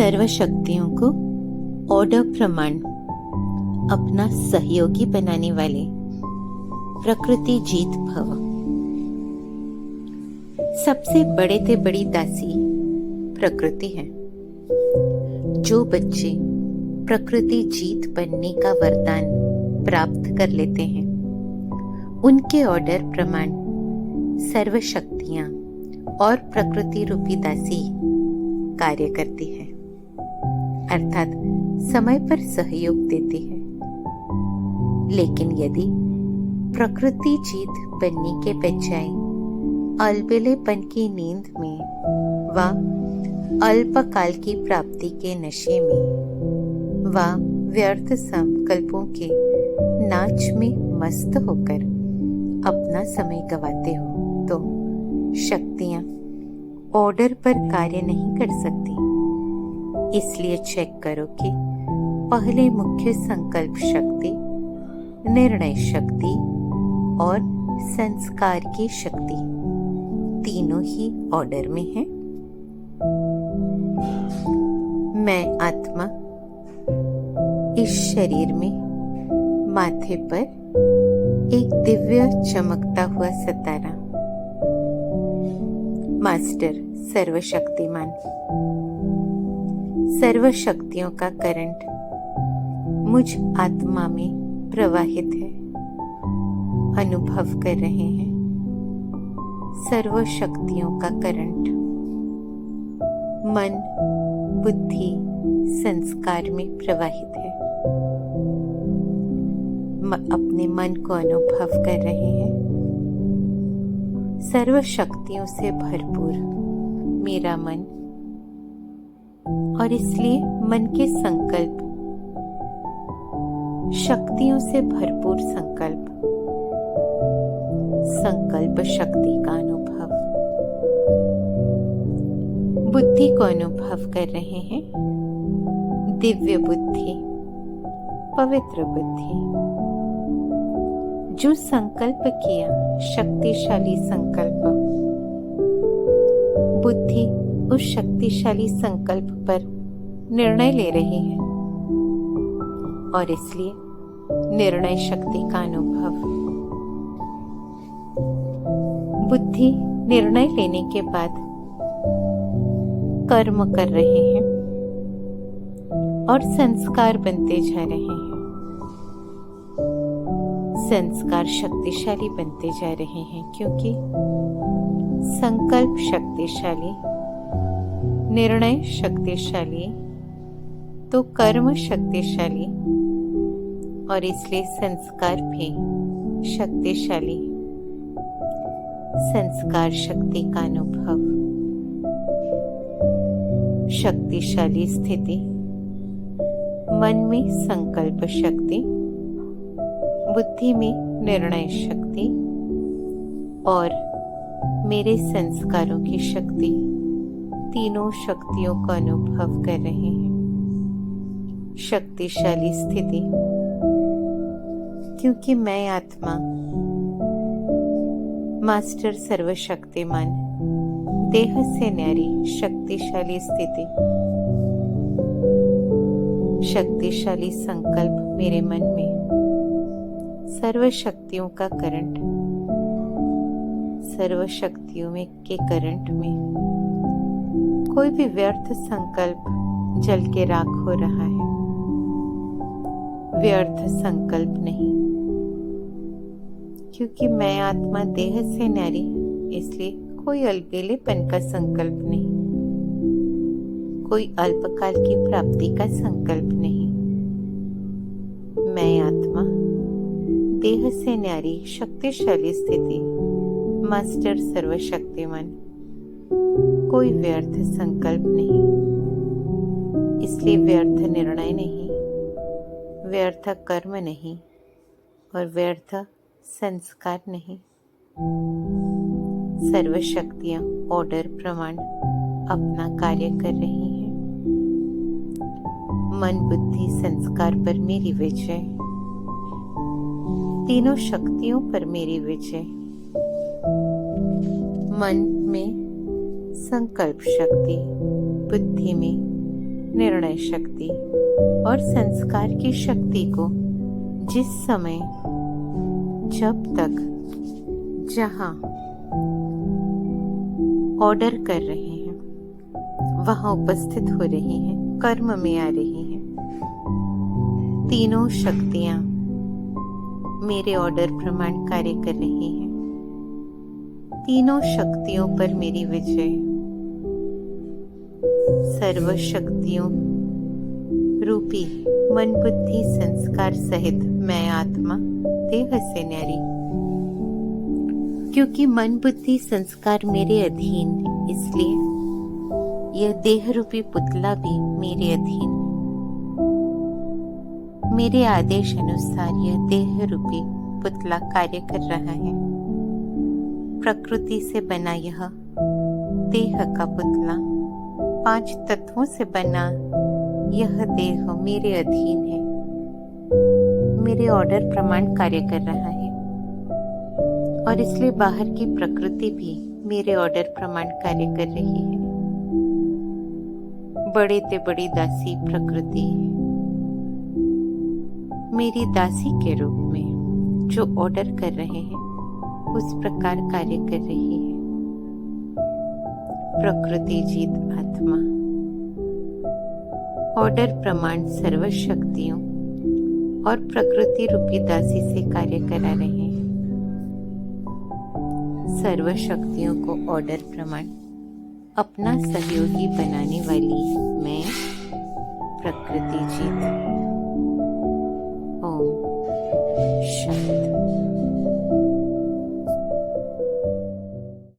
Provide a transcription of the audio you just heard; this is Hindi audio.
सर्व शक्तियों को ऑर्डर प्रमाण अपना सहयोगी बनाने वाले प्रकृति जीत भव। सबसे बड़े ते बड़ी दासी प्रकृति है। जो बच्चे प्रकृति जीत बनने का वरदान प्राप्त कर लेते हैं, उनके ऑर्डर प्रमाण सर्व शक्तियां और प्रकृति रूपी दासी कार्य करती है, अर्थात समय पर सहयोग देती है। लेकिन यदि प्रकृति जीत बनने के बजाय अलबेलेपन की नींद में व अल्पकाल की प्राप्ति के नशे में व व्यर्थ संकल्पों के नाच में मस्त होकर अपना समय गवाते हो, तो शक्तियां ऑर्डर पर कार्य नहीं कर सकती। इसलिए चेक करो कि पहले मुख्य संकल्प शक्ति, निर्णय शक्ति और संस्कार की शक्ति तीनों ही ऑर्डर में है। मैं आत्मा इस शरीर में माथे पर एक दिव्य चमकता हुआ सितारा, मास्टर सर्वशक्तिमान, सर्व शक्तियों का करंट मुझ आत्मा में प्रवाहित है, अनुभव कर रहे हैं। सर्व शक्तियों का करंट मन, बुद्धि, संस्कार में प्रवाहित है। अपने मन को अनुभव कर रहे हैं। सर्व शक्तियों से भरपूर मेरा मन, और इसलिए मन के संकल्प, शक्तियों से भरपूर संकल्प, संकल्प शक्ति का अनुभव, बुद्धि को अनुभव कर रहे हैं। दिव्य बुद्धि, पवित्र बुद्धि, जो संकल्प किया, शक्तिशाली संकल्प, बुद्धि उस शक्तिशाली संकल्प पर निर्णय ले रही है, और इसलिए निर्णय शक्ति का अनुभव। बुद्धि निर्णय लेने के बाद कर्म कर रहे हैं और संस्कार बनते जा रहे हैं। संस्कार शक्तिशाली बनते जा रहे हैं, क्योंकि संकल्प शक्तिशाली, निर्णय शक्तिशाली, तो कर्म शक्तिशाली, और इसलिए संस्कार भी शक्तिशाली। संस्कार शक्ति का अनुभव, शक्तिशाली स्थिति, मन में संकल्प शक्ति, बुद्धि में निर्णय शक्ति और मेरे संस्कारों की शक्ति, तीनों शक्तियों का अनुभव कर रहे हैं। शक्तिशाली स्थिति, क्योंकि मैं आत्मा मास्टर सर्वशक्तिमान, देह से न्यारी शक्तिशाली स्थिति, शक्तिशाली संकल्प मेरे मन में, सर्व शक्तियों का करंट, सर्व शक्तियों में के करंट में कोई भी व्यर्थ संकल्प जल के राख हो रहा है। व्यर्थ संकल्प नहीं, क्योंकि मैं आत्मा देह से न्यारी, इसलिए कोई अलबेलेपन का संकल्प नहीं, कोई अल्पकाल की प्राप्ति का संकल्प नहीं। मैं आत्मा देह से न्यारी शक्तिशाली स्थिति, मास्टर सर्वशक्तिमान, कोई व्यर्थ संकल्प नहीं, इसलिए व्यर्थ निर्णय नहीं, व्यर्थ कर्म नहीं और व्यर्थ संस्कार नहीं। सर्व शक्तियां ऑर्डर प्रमाण अपना कार्य कर रही हैं। मन, बुद्धि, संस्कार पर मेरी विजय, तीनों शक्तियों पर मेरी विजय। मन में संकल्प शक्ति, बुद्धि में निर्णय शक्ति और संस्कार की शक्ति को जिस समय, जब तक, जहाँ ऑर्डर कर रहे हैं वहाँ उपस्थित हो रही हैं, कर्म में आ रही हैं। तीनों शक्तियाँ मेरे ऑर्डर प्रमाण कार्य कर रही हैं। तीनों शक्तियों पर मेरी विजय। सर्व शक्तियों रूपी मन बुद्धि संस्कार सहित मैं आत्मा देह से न्यारी, क्योंकि मन बुद्धि संस्कार मेरे अधीन है, इसलिए यह देह रूपी पुतला भी मेरे अधीन है। मेरे आदेश अनुसार यह देह रूपी पुतला कार्य कर रहा है। प्रकृति से बना यह देह का पुतला 5 तत्वों से बना यह देह मेरे अधीन है। मेरे ऑर्डर प्रमाण कार्य कर रहा है और इसलिए बाहर की प्रकृति भी मेरे ऑर्डर प्रमाण कार्य कर रही है। बड़े ते बड़ी दासी प्रकृति मेरी दासी के रूप में जो ऑर्डर कर रहे हैं उस प्रकार कार्य कर रही है। प्रकृति जीत आत्मा ऑर्डर प्रमाण सर्व शक्तियों और प्रकृति रूपी दासी से कार्य करा रहे हैं। सर्व शक्तियों को ऑर्डर प्रमाण अपना सहयोगी बनाने वाली मैं प्रकृति जीत